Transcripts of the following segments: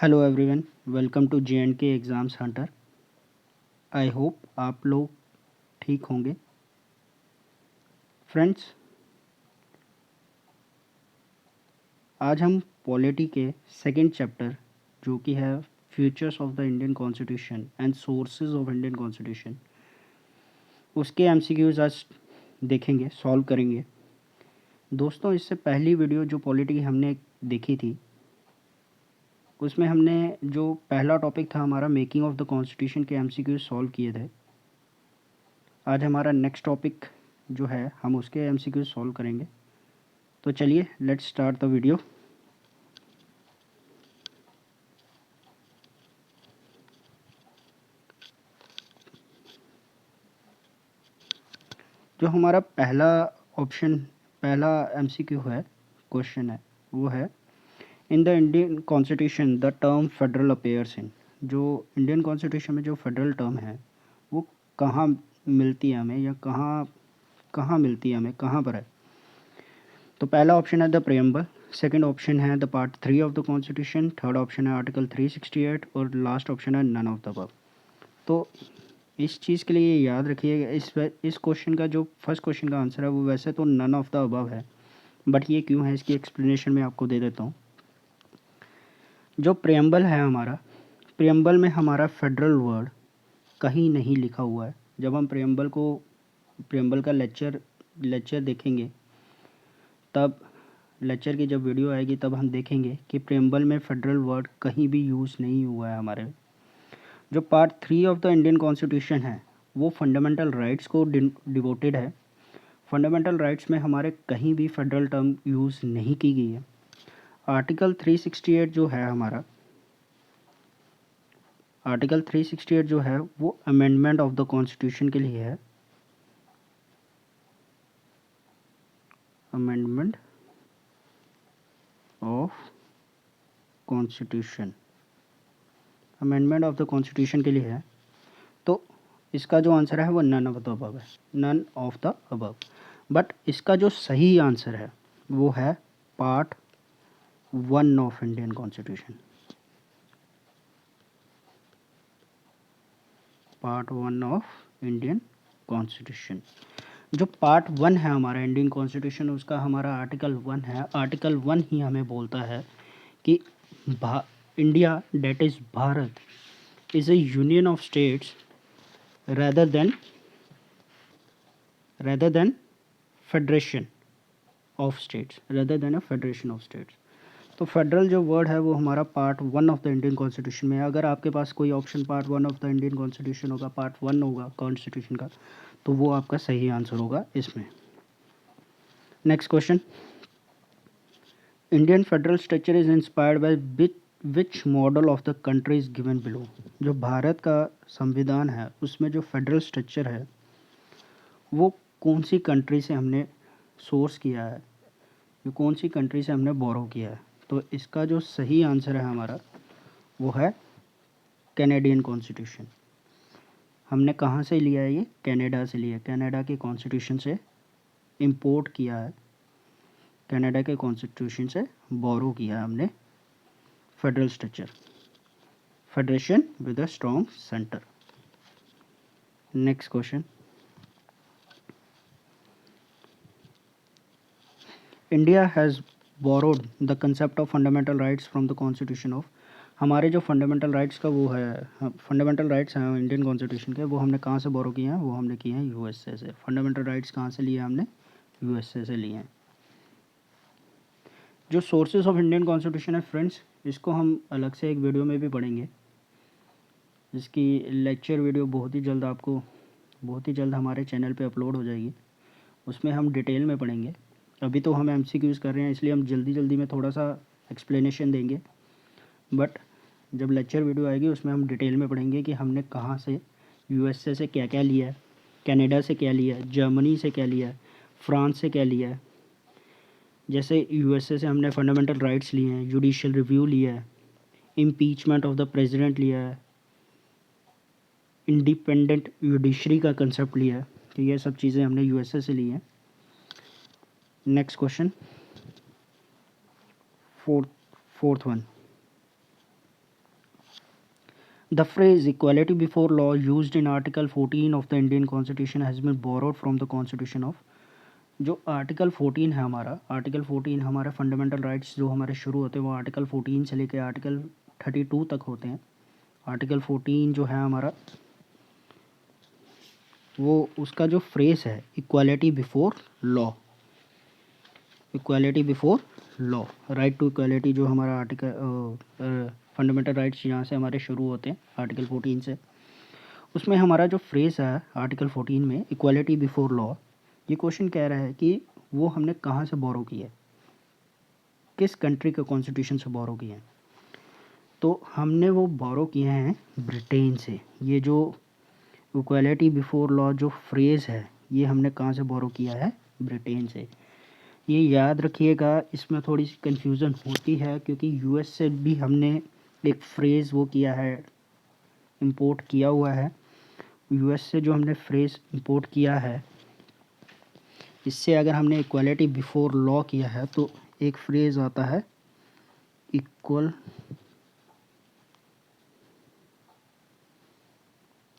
Hello everyone, welcome to JNK exams hunter. I hope आप लोग ठीक होंगे। फ्रेंड्स, आज हम पॉलिटी के सेकंड चैप्टर जो कि है futures of the Indian constitution and sources of Indian constitution, उसके MCQs आज देखेंगे, सॉल्व करेंगे। दोस्तों, इससे पहली वीडियो जो पॉलिटी हमने देखी थी उसमें हमने जो पहला टॉपिक था हमारा मेकिंग ऑफ द कॉन्स्टिट्यूशन के MCQs सॉल्व किए थे। आज हमारा नेक्स्ट टॉपिक जो है हम उसके MCQs सॉल्व करेंगे। तो चलिए लेट्स स्टार्ट द वीडियो। जो हमारा पहला MCQ है, क्वेश्चन है, वो है इन the Indian constitution the term federal appears in. जो इंडियन कॉन्स्टिट्यूशन में जो फेडरल टर्म है वो कहाँ मिलती है हमें, या कहाँ मिलती है हमें, कहाँ पर है। तो पहला ऑप्शन है द प्रेम्बल, सेकंड ऑप्शन है the part 3 of the constitution, third option है आर्टिकल 368 और लास्ट ऑप्शन है नन ऑफ द अबव। तो इस चीज़ के लिए याद रखिएगा, इस क्वेश्चन का जो फर्स्ट क्वेश्चन का आंसर है वो वैसे तो नन ऑफ द अबव है, बट ये क्यों है इसकी एक्सप्लेनेशन मैं आपको दे देता हूँ। जो प्रेम्बल है हमारा, प्रेम्बल में हमारा फेडरल वर्ड कहीं नहीं लिखा हुआ है। जब हम प्रेम्बल का लेक्चर देखेंगे, तब लेक्चर की जब वीडियो आएगी तब हम देखेंगे कि प्रेम्बल में फेडरल वर्ड कहीं भी यूज़ नहीं हुआ है हमारे। जो part 3 of the Indian constitution है वो फंडामेंटल राइट्स को डिवोटेड है। फंडामेंटल राइट्स में हमारे कहीं भी फेडरल टर्म यूज़ नहीं की गई है। आर्टिकल 368 जो है हमारा, आर्टिकल 368 जो है वो अमेंडमेंट ऑफ द कॉन्स्टिट्यूशन के लिए है। Amendment of constitution, amendment of the constitution के लिए है। तो इसका जो आंसर है वो नन ऑफ द अबव है, none of the above. But इसका जो सही आंसर है वो है part 1 of Indian constitution, part 1 of Indian constitution. जो पार्ट 1 है हमारा इंडियन कॉन्स्टिट्यूशन, उसका हमारा आर्टिकल 1 है। आर्टिकल 1 ही हमें बोलता है कि India, that is Bharat, is A union of states rather than federation of states, rather than a federation of states. तो फेडरल जो वर्ड है वो हमारा part 1 of the Indian constitution में है। अगर आपके पास कोई option part 1 of the Indian constitution होगा, पार्ट 1 होगा कॉन्स्टिट्यूशन का, तो वो आपका सही आंसर होगा इसमें। Next question, Indian federal structure is inspired by which model of the countries given below. जो भारत का संविधान है उसमें जो फेडरल स्ट्रक्चर है वो कौन सी कंट्री से हमने सोर्स किया है, ये कौन सी कंट्री से हमने बोरो किया है। तो इसका जो सही आंसर है हमारा वो है कैनेडियन कॉन्स्टिट्यूशन। हमने कहाँ से लिया है, ये कनाडा से लिया है, कनाडा के कॉन्स्टिट्यूशन से इंपोर्ट किया है, कनाडा के कॉन्स्टिट्यूशन से बोरो किया है हमने federal structure, federation with a strong centre. Next question, India has borrowed the concept of fundamental rights from the constitution of. हमारे जो फंडामेंटल राइट्स का वो है, फंडामेंटल राइट्स हैं इंडियन कॉन्स्टिट्यूशन के, वो हमने कहाँ से बोरो किए हैं, वो हमने किए हैं USA से। फंडामेंटल राइट्स कहाँ से लिए हमने, USA से लिए हैं। जो सोर्सेज ऑफ इंडियन कॉन्स्टिट्यूशन है फ्रेंड्स, इसको हम अलग से एक वीडियो में भी पढ़ेंगे। इसकी लेक्चर वीडियो बहुत ही जल्द हमारे चैनल पे अपलोड हो जाएगी, उसमें हम डिटेल में पढ़ेंगे। अभी तो हम MCQs कर रहे हैं इसलिए हम जल्दी में थोड़ा सा एक्सप्लेनेशन देंगे, बट जब लेक्चर वीडियो आएगी उसमें हम डिटेल में पढ़ेंगे कि हमने कहाँ से USA से क्या क्या लिया है, कनाडा से क्या लिया है, जर्मनी से क्या लिया है, फ्रांस से क्या लिया है। जैसे USA से हमने फंडामेंटल राइट्स लिए हैं, जुडिशियल रिव्यू लिया है, इम्पीचमेंट ऑफ द प्रेसिडेंट लिया है, इंडिपेंडेंट जुडिशरी का कंसेप्ट लिया है। तो ये सब चीज़ें हमने USA से ली हैं। Next question, fourth one, The phrase equality before law used in Article 14 of the Indian Constitution has been borrowed from the Constitution of, जो आर्टिकल 14 है हमारा, आर्टिकल 14 हमारे फंडामेंटल राइट्स जो हमारे शुरू होते हैं वो आर्टिकल 14 से लेकर आर्टिकल 32 तक होते हैं। आर्टिकल 14 जो है हमारा वो उसका जो फ्रेज है equality before law, equality before law, right to equality जो हमारा आर्टिकल फंडामेंटल राइट्स यहाँ से हमारे शुरू होते हैं आर्टिकल 14 से, उसमें हमारा जो फ्रेज है आर्टिकल 14 में इक्वालिटी बिफोर लॉ, ये क्वेश्चन कह रहा है कि वो हमने कहाँ से बोरो किया है, किस कंट्री के कॉन्स्टिट्यूशन से बोरो किया है। तो हमने वो बोरो किए हैं ब्रिटेन से। ये जो इक्वालिटी बिफोर लॉ जो फ्रेज़ है ये हमने कहाँ से बोरो किया है, ब्रिटेन से। ये याद रखिएगा, इसमें थोड़ी सी कन्फ्यूज़न होती है क्योंकि यूएस से भी हमने एक फ्रेज़ वो किया है, इंपोर्ट किया हुआ है। यूएस से जो हमने फ्रेज़ इंपोर्ट किया है, इससे अगर हमने इक्वालिटी बिफोर लॉ किया है तो एक फ्रेज़ आता है इक्वल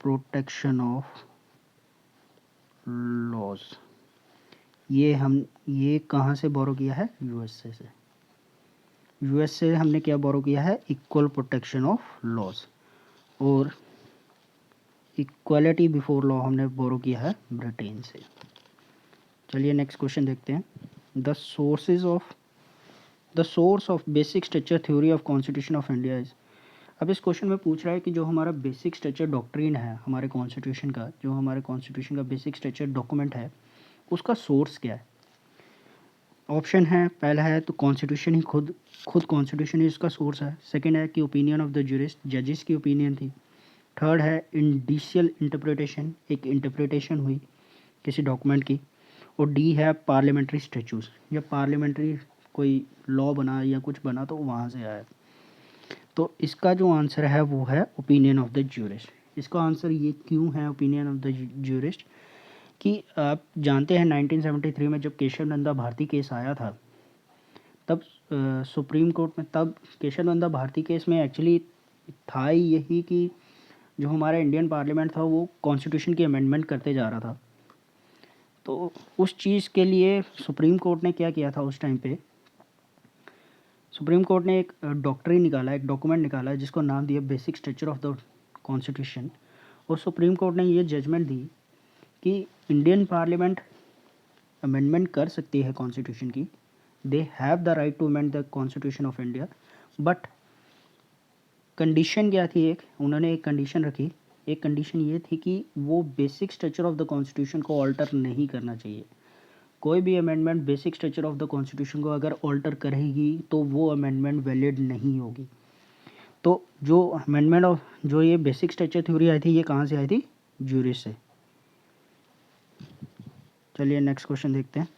प्रोटेक्शन ऑफ लॉज। ये कहाँ से बोरो किया है, यूएसए से। यूएस से हमने क्या बोरो किया है, इक्वल प्रोटेक्शन ऑफ लॉज, और इक्वालिटी बिफोर लॉ हमने बोरो किया है ब्रिटेन से। चलिए नेक्स्ट क्वेश्चन देखते हैं। The source of basic structure theory of constitution of India is. अब इस क्वेश्चन में पूछ रहा है कि जो हमारा बेसिक स्ट्रक्चर डॉक्ट्रिन है हमारे कॉन्स्टिट्यूशन का, जो हमारे कॉन्स्टिट्यूशन का बेसिक स्ट्रक्चर डॉक्यूमेंट है उसका सोर्स क्या है। ऑप्शन है, पहला है तो कॉन्स्टिट्यूशन ही खुद कॉन्स्टिट्यूशन ही उसका सोर्स है। सेकंड है कि ओपिनियन ऑफ द जूरिस्ट, जजेस की ओपिनियन थी। थर्ड है इंडिशियल इंटरप्रिटेशन, एक इंटरप्रिटेशन हुई किसी डॉक्यूमेंट की। और डी है पार्लियामेंट्री स्टैट्यूज, जब पार्लियामेंट्री कोई लॉ बना या कुछ बना तो वहाँ से आया। तो इसका जो आंसर है वो है ओपिनियन ऑफ द जूरिस्ट। इसका आंसर ये क्यों है ओपिनियन ऑफ द जूरिस्ट कि आप जानते हैं 1973 में जब केशव नंदा भारती केस आया था, तब सुप्रीम कोर्ट में, तब केशव नंदा भारती केस में एक्चुअली था ही यही कि जो हमारा इंडियन पार्लियामेंट था वो कॉन्स्टिट्यूशन की अमेंडमेंट करते जा रहा था। तो उस चीज़ के लिए सुप्रीम कोर्ट ने क्या किया था उस टाइम पे, सुप्रीम कोर्ट ने एक डॉक्ट्रिन निकाला, एक डॉक्यूमेंट निकाला जिसको नाम दिया basic structure of the constitution. और सुप्रीम कोर्ट ने ये जजमेंट दी कि इंडियन पार्लियामेंट अमेंडमेंट कर सकती है कॉन्स्टिट्यूशन की, they have the right to amend the constitution of India, but condition क्या थी, एक उन्होंने एक कंडीशन रखी। एक कंडीशन ये थी कि वो basic structure of the constitution को ऑल्टर नहीं करना चाहिए। कोई भी amendment basic structure of the constitution को अगर ऑल्टर करेगी तो वो अमेंडमेंट वैलिड नहीं होगी। तो जो अमेंडमेंट ऑफ जो ये बेसिक स्ट्रक्चर थ्योरी आई थी ये कहाँ से आई थी, जूरिस से। चलिए नेक्स्ट क्वेश्चन देखते हैं।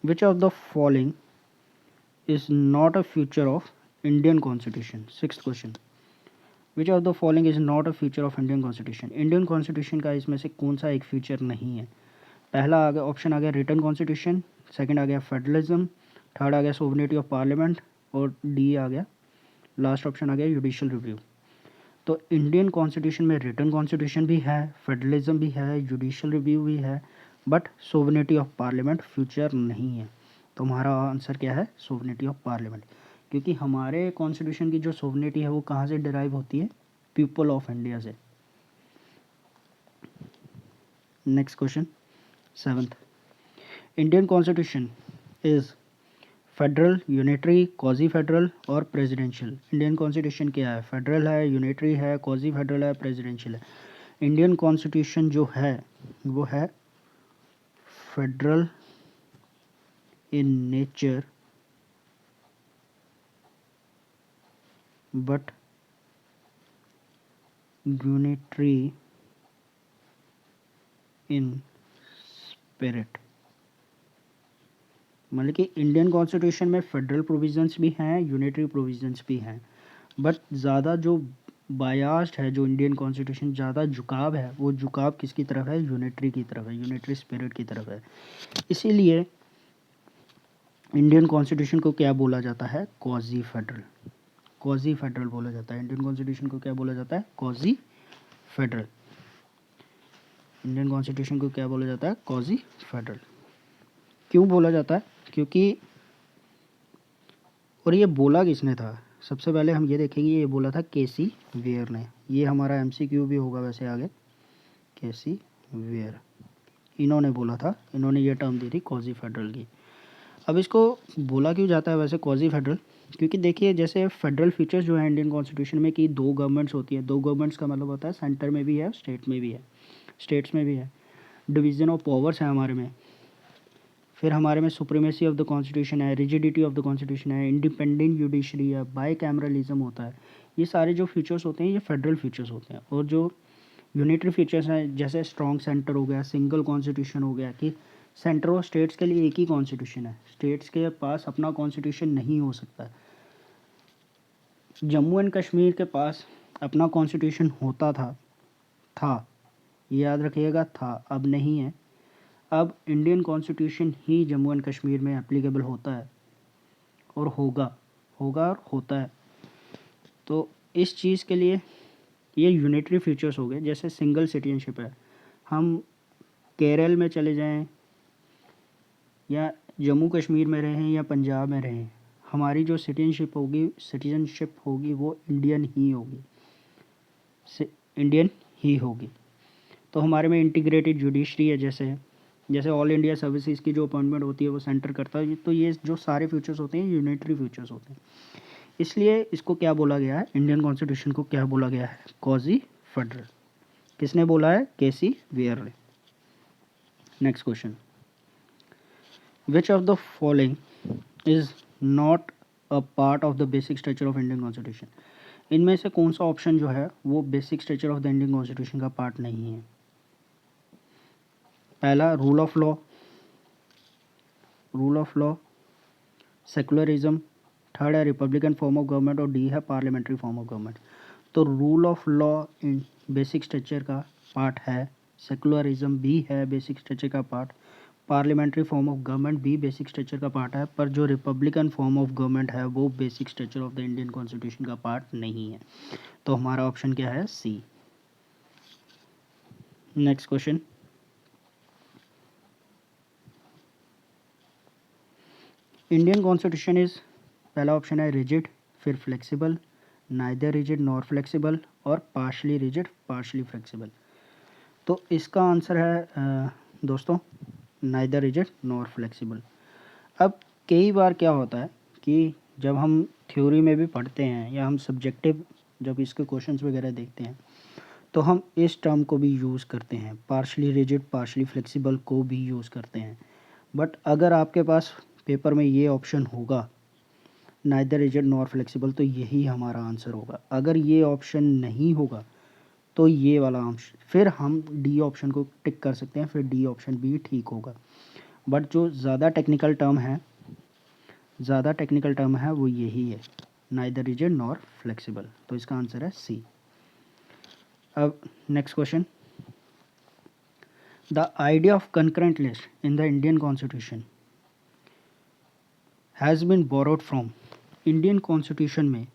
विच of the following is not a feature of Indian constitution. Sixth question, which of the following is not a feature of Indian constitution. Indian constitution का इसमें से कौन सा एक फीचर नहीं है। पहला आ गया, ऑप्शन आ गया रिटन कॉन्स्टिट्यूशन, सेकंड आ गया फेडरलिज्म, थर्ड आ गया सोवरेनिटी ऑफ पार्लियामेंट, और डी आ गया, लास्ट ऑप्शन आ गया जुडिशियल रिव्यू। तो इंडियन कॉन्स्टिट्यूशन में रिटन कॉन्स्टिट्यूशन भी है, फेडरलिज्म भी है, जुडिशियल रिव्यू भी है, but sovereignty of parliament future नहीं है। तो हमारा आंसर क्या है, सोवरेनिटी ऑफ पार्लियामेंट, क्योंकि हमारे कॉन्स्टिट्यूशन की जो सोवरेनिटी है वो कहाँ से डिराइव होती है, पीपल ऑफ इंडिया से। Next question, seventh, Indian constitution is federal, unitary, quasi federal और प्रेसिडेंशियल। इंडियन कॉन्स्टिट्यूशन क्या है, फेडरल है, यूनिटरी है, क्वाजी फेडरल है, प्रेसिडेंशियल है। इंडियन कॉन्स्टिट्यूशन जो है वो है federal in nature but unitary in spirit. मतलब कि इंडियन कॉन्स्टिट्यूशन में फेडरल प्रोविजंस भी हैं, यूनिटरी प्रोविजंस भी हैं, बट ज़्यादा जो बायास्ड है, जो इंडियन कॉन्स्टिट्यूशन ज़्यादा झुकाव है, वो झुकाव किसकी तरफ है, यूनिटरी की तरफ है, यूनिटरी स्पिरिट की तरफ है। इसीलिए इंडियन कॉन्स्टिट्यूशन को क्या बोला जाता है, क्वाजी फेडरल, क्वाजी फेडरल बोला जाता है। इंडियन कॉन्स्टिट्यूशन को क्या बोला जाता है? Quasi federal. इंडियन कॉन्स्टिट्यूशन को क्या बोला जाता है? Quasi federal. क्यों बोला जाता है? क्योंकि, और ये बोला किसने था? सबसे पहले हम ये देखेंगे, ये बोला था केसी वेयर ने। ये हमारा एमसीक्यू भी होगा वैसे आगे। केसी वेयर, इन्होंने बोला था, इन्होंने ये टर्म दी थी क्वाजी फेडरल की। अब इसको बोला क्यों जाता है वैसे क्वाजी फेडरल? क्योंकि देखिए, जैसे फेडरल फीचर्स जो है इंडियन कॉन्स्टिट्यूशन में कि 2 गवर्नमेंट्स होती है। 2 गवर्नमेंट्स का मतलब होता है सेंटर में भी है, स्टेट में भी है, स्टेट्स में भी है। डिवीज़न ऑफ पावर्स है हमारे में। फिर हमारे में सुप्रीमेसी ऑफ द कॉन्स्टिट्यूशन है, रिजिडिटी ऑफ द कॉन्स्टिट्यूशन है, इंडिपेंडेंट जुडिशरी है, बाई कैमरलिज्म होता है। ये सारे जो फीचर्स होते हैं ये फेडरल फीचर्स होते हैं। और जो यूनिटरी फीचर्स हैं, जैसे स्ट्रॉन्ग सेंटर हो गया, सिंगल कॉन्स्टिट्यूशन हो गया, कि सेंटर और स्टेट्स के लिए एक ही कॉन्स्टिट्यूशन है, स्टेट्स के पास अपना कॉन्स्टिट्यूशन नहीं हो सकता। जम्मू एंड कश्मीर के पास अपना कॉन्स्टिट्यूशन होता था, ये याद रखिएगा, था, अब नहीं है। अब Indian constitution he Jammu and Kashmir में एप्लीकेबल होता है और होगा और होता है। तो इस चीज़ के लिए ये यूनिटरी फीचर्स हो गए। जैसे सिंगल सिटीजनशिप है, हम केरल में चले जाएं या जम्मू कश्मीर में रहें या पंजाब में रहें, हमारी जो सिटीजनशिप होगी वो इंडियन ही होगी। तो हमारे में इंटीग्रेटेड जुडिशरी है, जैसे ऑल इंडिया सर्विसेज की जो अपॉइंटमेंट होती है वो सेंटर करता है। तो ये जो सारे फीचर्स होते हैं यूनिटरी फीचर्स होते हैं। इसलिए इसको क्या बोला गया है? इंडियन कॉन्स्टिट्यूशन को क्या बोला गया है? Quasi federal. किसने बोला है? केसी वेयर ने। Next question, which of the following is not a part of the basic structure of Indian constitution? इनमें से कौन सा ऑप्शन जो है वो basic structure of the Indian constitution का पार्ट नहीं है? पहला, rule of law, secularism, third है रिपब्लिकन फॉर्म ऑफ गवर्नमेंट, और डी है पार्लियामेंट्री फॉर्म ऑफ गवर्नमेंट। तो rule of law in basic structure का पार्ट है, सेकुलरिज्म भी है बेसिक स्ट्रक्चर का part, parliamentary form of government भी बेसिक स्ट्रक्चर का पार्ट है, पर जो रिपब्लिकन फॉर्म ऑफ गवर्नमेंट है वो basic structure of the Indian constitution का पार्ट नहीं है। तो हमारा ऑप्शन क्या है? C. Next question, Indian constitution is, पहला ऑप्शन है रिजिड, फिर flexible, neither rigid nor flexible, और पार्शली रिजिड पार्शली फ्लेक्सिबल। तो इसका आंसर है दोस्तों नाइदर रिजिड नॉर फ्लेक्सिबल। अब कई बार क्या होता है कि जब हम थ्योरी में भी पढ़ते हैं या हम सब्जेक्टिव जब इसके क्वेश्चंस वगैरह देखते हैं तो हम इस टर्म को भी यूज़ करते हैं, पार्शली रिजिड पार्शली फ्लेक्सिबल को भी यूज़ करते हैं। बट अगर आपके पास पेपर में ये ऑप्शन होगा नाइदर रिजिड नॉर फ्लेक्सिबल, तो यही हमारा आंसर होगा। अगर ये ऑप्शन नहीं होगा तो ये वाला ऑप्शन, फिर हम डी ऑप्शन को टिक कर सकते हैं, फिर डी ऑप्शन भी ठीक होगा। बट जो ज़्यादा टेक्निकल टर्म है वो यही है, नाइदर रिजिड नॉर फ्लेक्सिबल। तो इसका आंसर है सी। अब next question, the idea of concurrent list in the Indian constitution has been borrowed from. Indian constitution में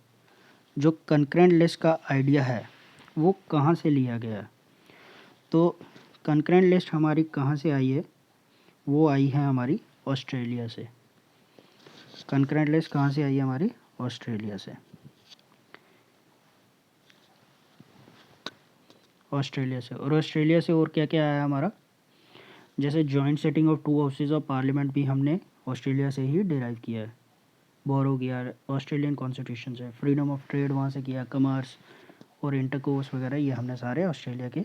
जो कंकरेंट लिस्ट का आइडिया है वो कहाँ से लिया गया है? तो कंकरेंट लिस्ट हमारी कहाँ से आई है? वो आई है हमारी ऑस्ट्रेलिया से। कंकरेंट लिस्ट कहाँ से आई है? हमारी ऑस्ट्रेलिया से। और ऑस्ट्रेलिया से और क्या क्या आया हमारा? जैसे joint setting of 2 houses of parliament भी हमने ऑस्ट्रेलिया से ही डिराइव किया है, बोरो किया ऑस्ट्रेलियन कॉन्स्टिट्यूशन से। फ्रीडम ऑफ ट्रेड वहाँ से किया, कमर्स और इंटरकोर्स वगैरह ये हमने सारे ऑस्ट्रेलिया के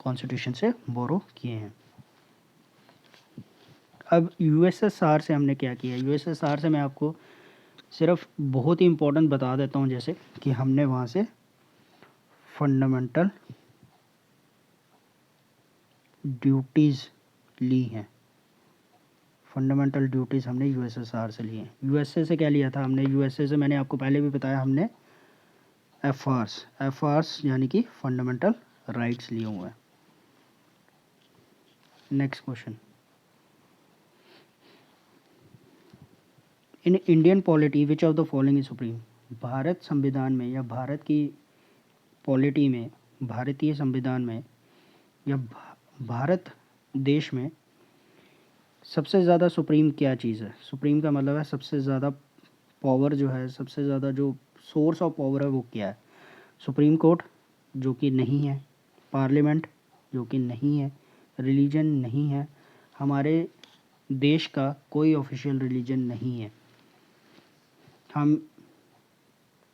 कॉन्स्टिट्यूशन से बोरो किए हैं। अब यूएसएसआर से हमने क्या किया? यूएसएसआर से मैं आपको सिर्फ बहुत ही इम्पोर्टेंट बता देता हूँ, जैसे कि हमने वहाँ से फंडामेंटल ड्यूटीज़ ली हैं। फंडामेंटल ड्यूटीज़ हमने यूएसएसआर से ली हैं। यूएसए से क्या लिया था हमने? यूएसए से मैंने आपको पहले भी बताया, हमने एफआर्स यानी कि फंडामेंटल राइट्स लिए हुए हैं। Next question, in Indian polity which of the following is supreme? Bharat संविधान में या भारत की पॉलिटी में, भारतीय संविधान में या भारत देश में सबसे ज़्यादा सुप्रीम क्या चीज़ है? सुप्रीम का मतलब है सबसे ज़्यादा पावर जो है, सबसे ज़्यादा जो सोर्स ऑफ पावर है वो क्या है? सुप्रीम कोर्ट जो कि नहीं है, पार्लियामेंट जो कि नहीं है, रिलीजन नहीं है, हमारे देश का कोई ऑफिशियल रिलीजन नहीं है। हम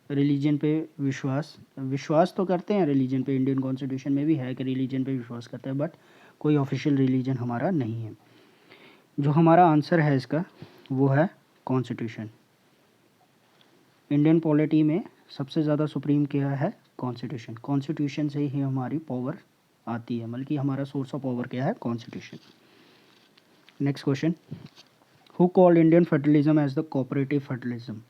रिलीजन पे विश्वास तो करते हैं रिलीजन पे, इंडियन कॉन्स्टिट्यूशन में भी है कि रिलीजन पे विश्वास करते हैं, बट कोई ऑफिशियल रिलीजन हमारा नहीं है। जो हमारा आंसर है इसका वो है कॉन्स्टिट्यूशन। इंडियन पॉलिटी में सबसे ज़्यादा सुप्रीम क्या है? कॉन्स्टिट्यूशन। कॉन्स्टिट्यूशन से ही हमारी पावर आती है, मतलब कि हमारा सोर्स ऑफ पावर क्या है? Constitution. Next question, who called Indian federalism as the cooperative federalism?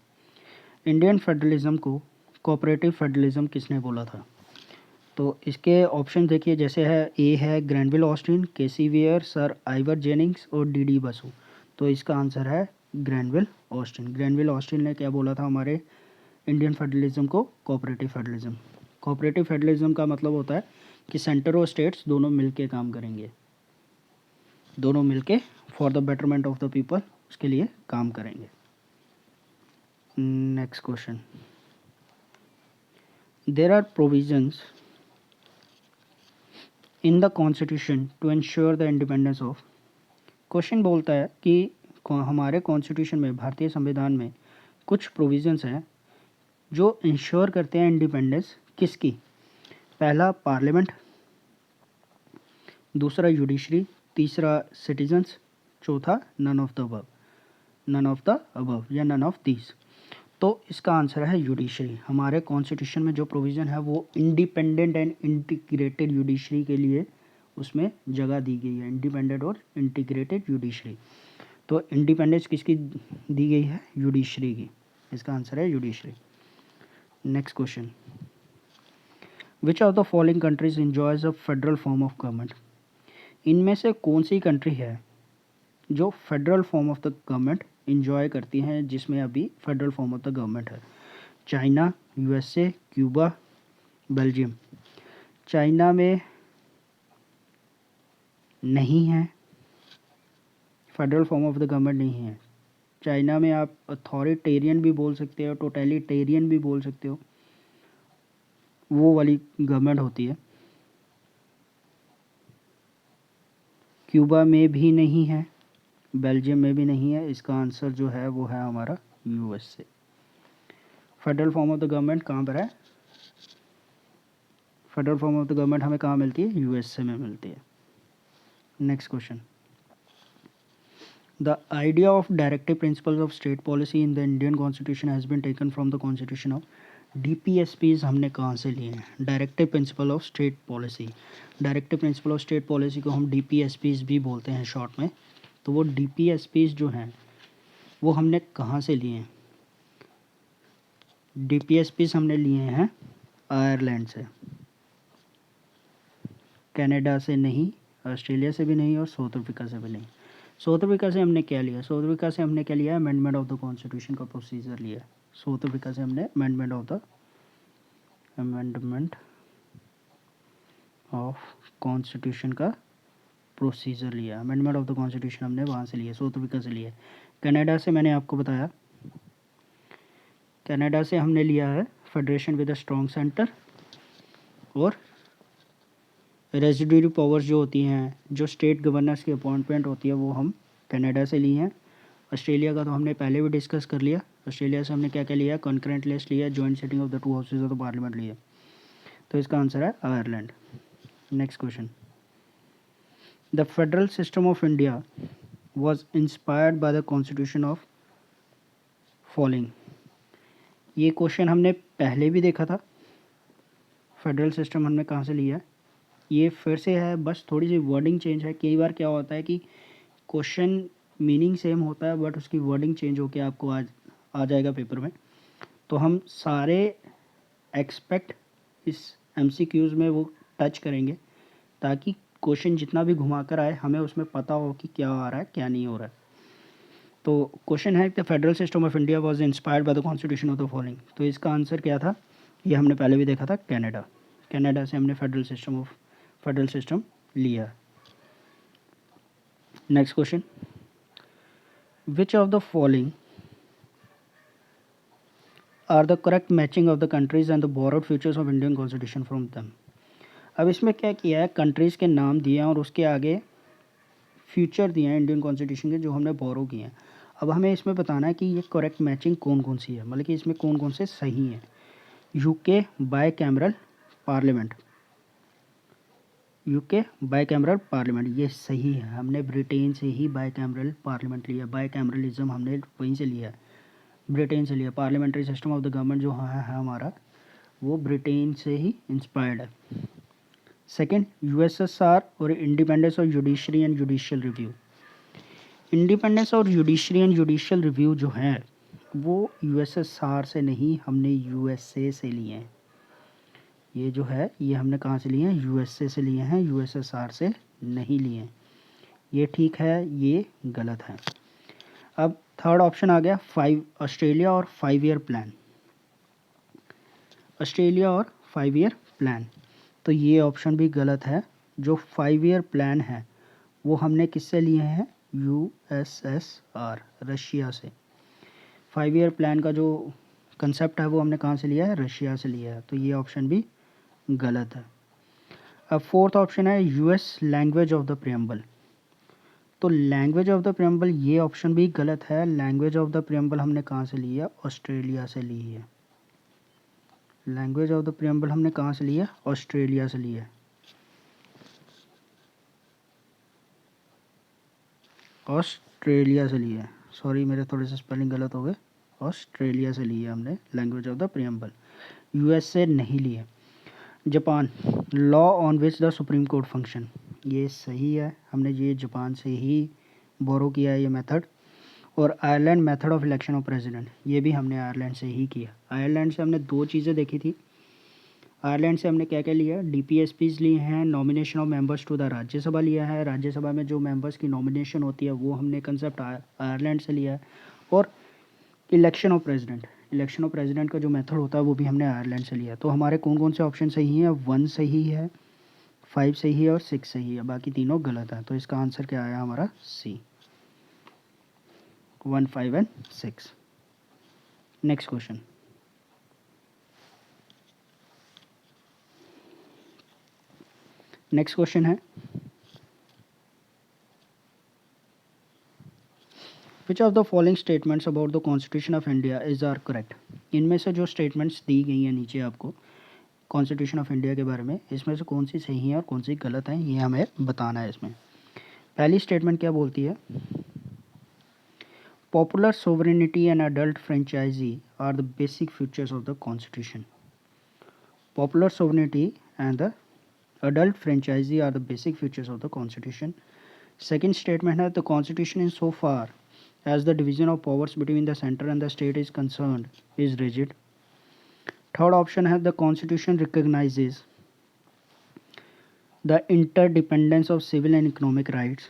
Indian federalism को कोऑपरेटिव फेडरलिज्म किसने बोला था? तो इसके ऑप्शन देखिए, जैसे है ए है Granville Austin, KC Wheare, sir Ivor Jennings और डी बसु। तो इसका आंसर है ग्रैनविल ऑस्टिन। ग्रैनविल ऑस्टिन ने क्या बोला था हमारे इंडियन फेडरलिज्म को? Cooperative federalism. कोऑपरेटिव फेडरलिज्म का मतलब होता है कि सेंटर और स्टेट्स दोनों मिलके काम करेंगे, दोनों मिलके for the betterment of the people, उसके लिए काम करेंगे। Next question, there are provisions in the constitution to ensure the independence of. Question बोलता है कि हमारे कॉन्स्टिट्यूशन में, भारतीय संविधान में कुछ प्रोविजंस हैं जो इंश्योर करते हैं इंडिपेंडेंस किसकी? पहला पार्लियामेंट, दूसरा जुडिशरी, तीसरा सिटीजन्स, चौथा none of the above. None of the above या नन ऑफ दीज। तो इसका आंसर है जुडिशरी। हमारे कॉन्स्टिट्यूशन में जो प्रोविज़न है वो इंडिपेंडेंट एंड इंटीग्रेटेड जुडिशरी के लिए उसमें जगह दी गई है, इंडिपेंडेंट और इंटीग्रेटेड जुडिशरी। तो इंडिपेंडेंस किसकी दी गई है? जुडिशरी की। इसका आंसर है judiciary. Next question, which of the following countries enjoys a federal form of government? इनमें से कौन सी कंट्री है जो federal form of the government enjoy करती हैं, जिसमें अभी federal form of the government है? China, USA, Cuba, Belgium. China में नहीं है, federal form of the government नहीं है। चाइना में आप अथॉरिटेरियन भी बोल सकते हो, टोटलिटेरियन भी बोल सकते हो, वो वाली गवर्नमेंट होती है। क्यूबा में भी नहीं है, बेल्जियम में भी नहीं है। इसका आंसर जो है वो है हमारा USA. Federal form of the government कहाँ पर है? Federal form of the government हमें कहाँ मिलती है? यूएसए में मिलती है। Next question, the idea of directive principles of state policy in the Indian constitution has been taken from the constitution of. DPSPs हमने कहाँ से लिए हैं? Directive principle of state policy. Directive principle of state policy को हम DPSPs भी बोलते हैं शॉर्ट में। तो वो डीपीएसपीज जो हैं वो हमने कहाँ से लिए हैं? डीपीएसपीज हमने लिए हैं आयरलैंड से, कनाडा से नहीं, ऑस्ट्रेलिया से भी नहीं और साउथ अफ्रीका से भी नहीं। साउथ अफ्रीका से हमने क्या लिया? साउथ अफ्रीका से हमने क्या लिया? अमेंडमेंट ऑफ द कॉन्स्टिट्यूशन का प्रोसीजर लिया। साउथ अफ्रीका से हमने अमेंडमेंट ऑफ कॉन्स्टिट्यूशन का प्रोसीजर लिया। अमेंडमेंट ऑफ द कॉन्स्टिट्यूशन हमने वहाँ से लिया, साउथ अफ्रीका से लिया। कनाडा से मैंने आपको बताया, कनाडा से हमने लिया है federation with a strong centre, और रेजिडुअरी पावर्स जो होती हैं, जो स्टेट गवर्नर्स की अपॉइंटमेंट होती है, वो हम कनाडा से लिए हैं। ऑस्ट्रेलिया का तो हमने पहले भी डिस्कस कर लिया। ऑस्ट्रेलिया से हमने क्या क्या लिया? कॉन्करेंट लिस्ट लिया, joint sitting of the two houses of the parliament लिया। तो इसका आंसर है Ireland. Next question, the federal system of India was inspired by the constitution of following. ये क्वेश्चन हमने पहले भी देखा था। फेडरल सिस्टम हमने कहाँ से लिया है? ये फिर से है, बस थोड़ी सी वर्डिंग चेंज है। कई बार क्या होता है कि क्वेश्चन मीनिंग सेम होता है बट उसकी वर्डिंग चेंज होकर आपको आज आ जाएगा पेपर में। तो हम सारे एक्सपेक्ट इस एमसीक्यूज़ में वो टच करेंगे ताकि क्वेश्चन जितना भी घुमा कर आए हमें उसमें पता हो कि क्या आ रहा है क्या नहीं हो रहा है। तो क्वेश्चन है the federal system of India was inspired by the constitution of the following. तो इसका आंसर क्या था, ये हमने पहले भी देखा था, कनाडा। कनाडा से हमने फेडरल सिस्टम लिया। Next question, which of the following are the correct matching of the countries and the borrowed features of Indian constitution from them. अब इसमें क्या किया है, कंट्रीज़ के नाम दिए हैं और उसके आगे फ्यूचर दिए हैं इंडियन कॉन्स्टिट्यूशन के जो हमने बोरो किए हैं। अब हमें इसमें बताना है कि ये करेक्ट मैचिंग कौन कौन सी है, मतलब कि इसमें कौन कौन से सही हैं। UK bicameral parliament, UK bicameral parliament ये सही है। हमने ब्रिटेन से ही बाय कैमरल पार्लियामेंट लिया, बाय कैमरलिज्म हमने वहीं से लिया है, ब्रिटेन से लिया। Parliamentary system of the government जो है हमारा, वो ब्रिटेन से ही इंस्पायर्ड है। सेकेंड, यूएसएसआर और independence of judiciary and judicial review. Independence और जुडिशरी एंड जुडिशियल रिव्यू जो है वो यूएसएसआर से नहीं, हमने यूएसए से लिए हैं। ये जो है ये हमने कहाँ से लिए हैं, यूएसए से लिए हैं, यूएसएसआर से नहीं लिए हैं। ये ठीक है, ये गलत है। अब थर्ड ऑप्शन आ गया ऑस्ट्रेलिया और 5 ईयर प्लान। ऑस्ट्रेलिया और 5 ईयर प्लान, तो ये ऑप्शन भी गलत है। जो 5 ईयर प्लान है वो हमने किससे लिए हैं, यूएसएसआर, रशिया से। 5 ईयर प्लान का जो कंसेप्ट है वो हमने कहाँ से लिया है, रशिया से लिया है। तो ये ऑप्शन भी गलत है। अब फोर्थ ऑप्शन है US language of the preamble. तो लैंग्वेज ऑफ द प्रियम्बल ये ऑप्शन भी गलत है। लैंग्वेज ऑफ द प्रियम्बल हमने कहाँ से ली है, ऑस्ट्रेलिया से ली है। लैंग्वेज ऑफ द प्रियम्बल हमने कहाँ से लिया, ऑस्ट्रेलिया से लिया है। ऑस्ट्रेलिया से लिया है, सॉरी मेरे थोड़े से स्पेलिंग गलत हो गए। ऑस्ट्रेलिया से लिया हमने language of the preamble, US से नहीं लिए। Japan, law on which the supreme court function, ये सही है, हमने ये जापान से ही बोरो किया है ये मेथड। और Ireland, method of election of president, ये भी हमने आयरलैंड से ही किया। आयरलैंड से हमने 2 चीज़ें देखी थी। आयरलैंड से हमने क्या क्या लिया, डीपीएसपीज लिए हैं, nomination of members to the Rajya Sabha लिया है, राज्यसभा में जो मेंबर्स की नॉमिनेशन होती है वो हमने कंसेप्ट आयरलैंड से लिया है। और इलेक्शन ऑफ प्रेसिडेंट का जो मेथड होता है वो भी हमने आयरलैंड से लिया। तो हमारे कौन कौन से ऑप्शन सही हैं, 1 सही है, 5 सही है और 6 सही है, बाकी तीनों गलत है। तो इसका आंसर क्या आया हमारा, C, 1, 5 and 6। Next question, next question है which of the following statements about the constitution of India is are correct. इनमें से जो स्टेटमेंट्स दी गई हैं नीचे आपको कॉन्स्टिट्यूशन ऑफ इंडिया के बारे में, इसमें से कौन सी सही है और कौन सी गलत है, ये हमें बताना है। इसमें पहली स्टेटमेंट क्या बोलती है, popular sovereignty and adult franchise are the basic features of the constitution. Popular sovereignty and the adult franchisee are the basic features of the constitution. Second statement है, the constitution in so far as the division of powers between the center and the state is concerned is rigid. Third option है, the constitution recognizes the interdependence of civil and economic rights.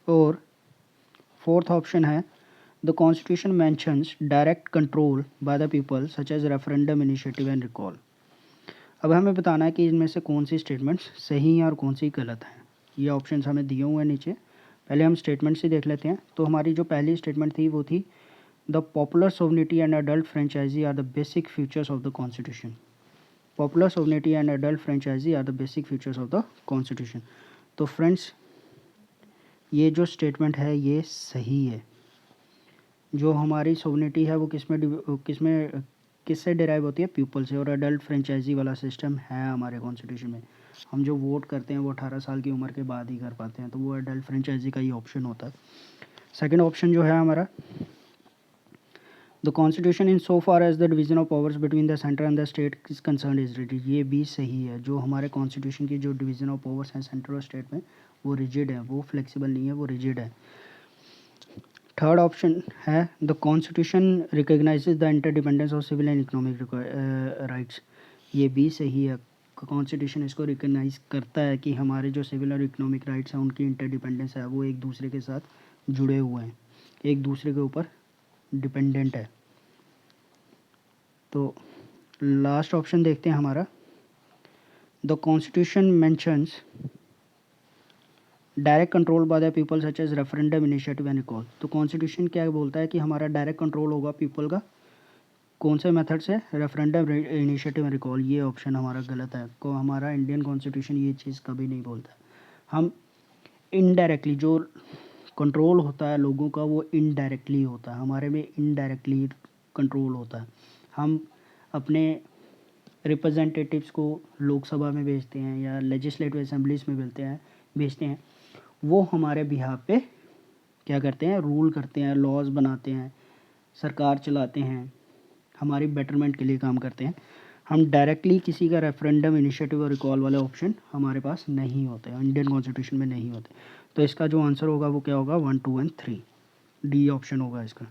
और fourth option है, the constitution mentions direct control by the people such as referendum initiative and recall. अब हमें बताना है कि इनमें से कौन सी स्टेटमेंट्स सही हैं और कौन सी गलत हैं। ये ऑप्शंस हमें दिए हुए हैं नीचे। पहले हम स्टेटमेंट्स ही देख लेते हैं। तो हमारी जो पहली स्टेटमेंट थी वो थी the popular sovereignty and adult franchise are the basic features of the constitution. Popular sovereignty and adult franchise are the basic features of the constitution. तो फ्रेंड्स ये जो स्टेटमेंट है ये सही है। जो हमारी सोवरेनिटी है वो किससे डिराइव होती है, पीपल से। और अडल्ट फ्रेंचाइजी वाला सिस्टम है हमारे कॉन्स्टिट्यूशन में। हम जो वोट करते हैं वो 18 साल की उम्र के बाद ही कर पाते हैं, तो वो अडल्ट फ्रेंचाइजी का ही ऑप्शन होता है। सेकंड ऑप्शन जो है हमारा, the constitution in so far as the division of powers between the centre and the state is concern is rigid, ये भी सही है। जो हमारे कॉन्स्टिट्यूशन की जो डिवीजन ऑफ पावर्स हैं सेंटर और स्टेट में, वो रिजिड है, वो फ्लेक्सिबल नहीं है, वो रिजिड है। थर्ड ऑप्शन है, the constitution recognises the interdependence of civil and economic rights, ये भी सही है। कॉन्स्टिट्यूशन इसको रिकॉग्नाइज करता है कि हमारे जो सिविल और इकोनॉमिक राइट्स हैं उनकी इंटरडिपेंडेंस है, वो एक दूसरे के साथ जुड़े हुए हैं, एक दूसरे के ऊपर डिपेंडेंट है। तो लास्ट ऑप्शन देखते हैं हमारा, the constitution mentions direct control by the people such as referendum initiative and recall. तो कॉन्स्टिट्यूशन क्या बोलता है कि हमारा डायरेक्ट कंट्रोल होगा पीपल का, कौन से मेथड से, रेफरेंडम इनिशिएटिव एंड रिकॉल। ये ऑप्शन हमारा गलत है, को हमारा इंडियन कॉन्स्टिट्यूशन ये चीज़ कभी नहीं बोलता। हम इनडायरेक्टली जो कंट्रोल होता है लोगों का वो इनडायरेक्टली होता है, हमारे में इनडायरेक्टली कंट्रोल होता है। हम अपने रिप्रेजेंटेटिव्स को लोकसभा में भेजते हैं या लेजिस्लेटिव असेंबलीज में भेजते हैं, वो हमारे बिहाफ पे क्या करते हैं, रूल करते हैं, लॉज बनाते हैं, सरकार चलाते हैं, हमारी बेटरमेंट के लिए काम करते हैं। हम डायरेक्टली किसी का रेफरेंडम इनिशिएटिव और रिकॉल वाले ऑप्शन हमारे पास नहीं होते, इंडियन कॉन्स्टिट्यूशन में नहीं होते। तो इसका जो आंसर होगा वो क्या होगा, 1, 2 एंड 3, डी ऑप्शन होगा इसका।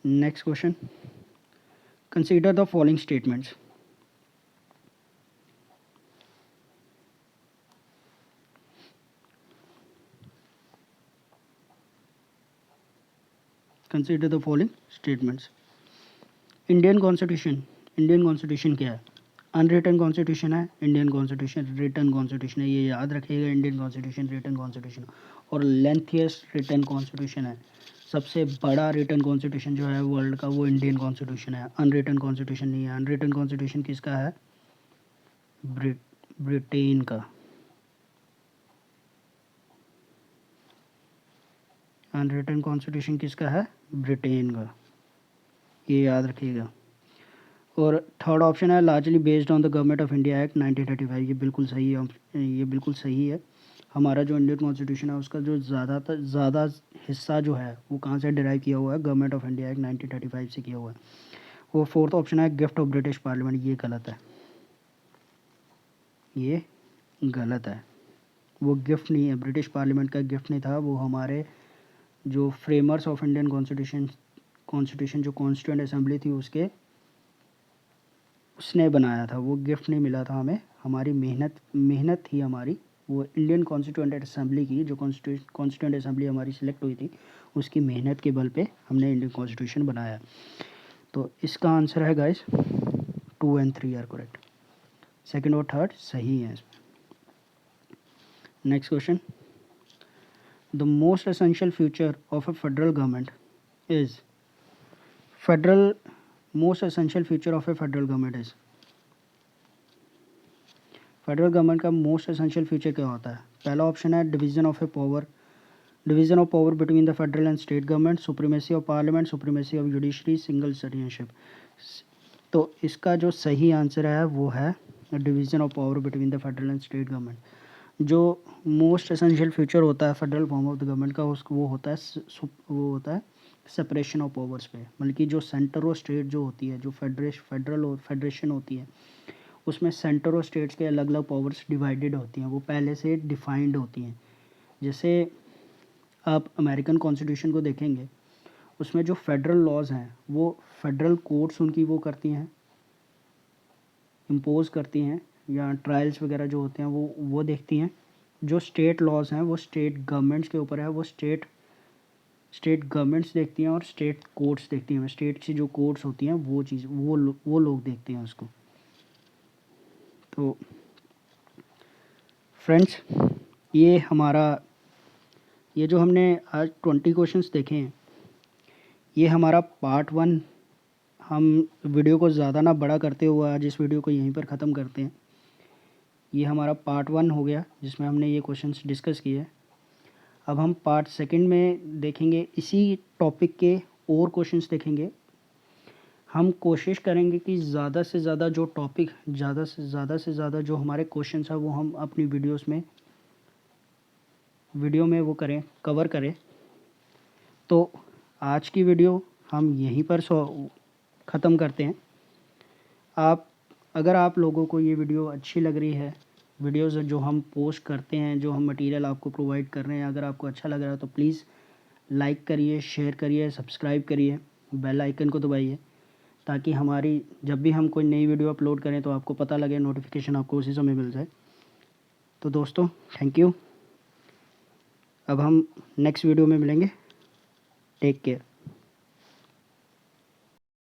Next question, consider the following statements. Consider the following statements. Indian constitution क्या है, अनरिटन कॉन्स्टिट्यूशन है, इंडियन कॉन्स्टिट्यूशन रिटन कॉन्स्टिट्यूशन है, ये याद रखिएगा, इंडियन कॉन्स्टिट्यूशन रिटन कॉन्स्टिट्यूशन और लेंथियस्ट रिटन कॉन्स्टिट्यूशन है। सबसे बड़ा रिटन कॉन्स्टिट्यूशन जो है वर्ल्ड का वो इंडियन कॉन्स्टिट्यूशन है, अनरिटन कॉन्स्टिट्यूशन नहीं है। अनरिटन कॉन्स्टिट्यूशन किसका है, ब्रिटेन का। अनरिटन कॉन्स्टिट्यूशन किसका है, ब्रिटेन का, ये याद रखिएगा। और थर्ड ऑप्शन है largely based on the government of India act 1935, ये बिल्कुल सही है, ये बिल्कुल सही है। हमारा जो इंडियन कॉन्स्टिट्यूशन है उसका जो ज़्यादा हिस्सा जो है वो कहाँ से डिराइव किया हुआ है, गवर्नमेंट ऑफ इंडिया एक्ट 1935 से किया हुआ है। वो फोर्थ ऑप्शन है गिफ्ट ऑफ ब्रिटिश पार्लियामेंट, ये गलत है, ये गलत है। वो गिफ्ट नहीं है, ब्रिटिश पार्लियामेंट का गिफ्ट नहीं था, वो हमारे जो फ्रेमर्स ऑफ इंडियन कॉन्स्टिट्यूशन जो कॉन्स्टिट्यूएंट असेंबली थी उसने बनाया था, वो गिफ्ट नहीं मिला था हमें, हमारी मेहनत थी हमारी। वो इंडियन कॉन्स्टिट्यूएंट असेंबली की जो कॉन्स्टिट्यूएंट असेंबली हमारी सिलेक्ट हुई थी, उसकी मेहनत के बल पे हमने इंडियन कॉन्स्टिट्यूशन बनाया। तो इसका आंसर है guys 2 and 3 are correct, second और थर्ड सही है इसमें। Next question, the most essential feature of a federal government is most essential feature of a federal government is, federal government का मोस्ट एसेंशियल फीचर क्या होता है। पहला ऑप्शन है division of power between the federal and state government, supremacy of parliament, supremacy of judiciary, single citizenship. तो इसका जो सही आंसर है वो है division of power between the federal and state government. जो मोस्ट एसेंशियल फीचर होता है federal form of the government का उसको वो होता है सेपरेशन ऑफ पावर्स पे, मतलब कि जो सेंटर और स्टेट जो होती है, जो फेडरल और फेडरेशन होती है, उसमें सेंटर और स्टेट्स के अलग अलग पावर्स डिवाइडेड होती हैं, वो पहले से डिफाइंड होती हैं। जैसे आप अमेरिकन कॉन्स्टिट्यूशन को देखेंगे, उसमें जो फेडरल लॉज हैं वो फेडरल कोर्ट्स उनकी वो करती हैं, इम्पोज करती हैं, या ट्रायल्स वगैरह जो होते हैं वो देखती हैं। जो स्टेट लॉज हैं वो स्टेट गवर्नमेंट्स के ऊपर है, वो स्टेट गवर्नमेंट्स देखती हैं और स्टेट कोर्ट्स देखती हैं। स्टेट की जो कोर्ट्स होती हैं वो लोग देखते हैं उसको। तो फ्रेंड्स, ये जो हमने आज 20 क्वेश्चंस देखे हैं, ये हमारा पार्ट 1। हम वीडियो को ज़्यादा ना बड़ा करते हुए आज इस वीडियो को यहीं पर ख़त्म करते हैं। ये हमारा पार्ट 1 हो गया जिसमें हमने ये क्वेश्चंस डिस्कस किए। अब हम पार्ट 2 में देखेंगे इसी टॉपिक के और क्वेश्चंस देखेंगे। हम कोशिश करेंगे कि ज़्यादा से ज़्यादा जो टॉपिक ज़्यादा से ज़्यादा जो हमारे क्वेश्चंस हैं वो हम अपनी वीडियो में वो कवर करें। तो आज की वीडियो हम यहीं पर ख़त्म करते हैं। अगर आप लोगों को ये वीडियो अच्छी लग रही है, वीडियोज़ जो हम पोस्ट करते हैं, जो हम मटेरियल आपको प्रोवाइड कर रहे हैं, अगर आपको अच्छा लग रहा है तो प्लीज़ लाइक करिए, शेयर करिए, सब्सक्राइब करिए, बेल आइकन को दबाइए ताकि हमारी जब भी हम कोई नई वीडियो अपलोड करें तो आपको पता लगे, नोटिफिकेशन आपको उसी समय मिल जाए। तो दोस्तों थैंक यू। अब हम नेक्स्ट वीडियो में मिलेंगे। Take care.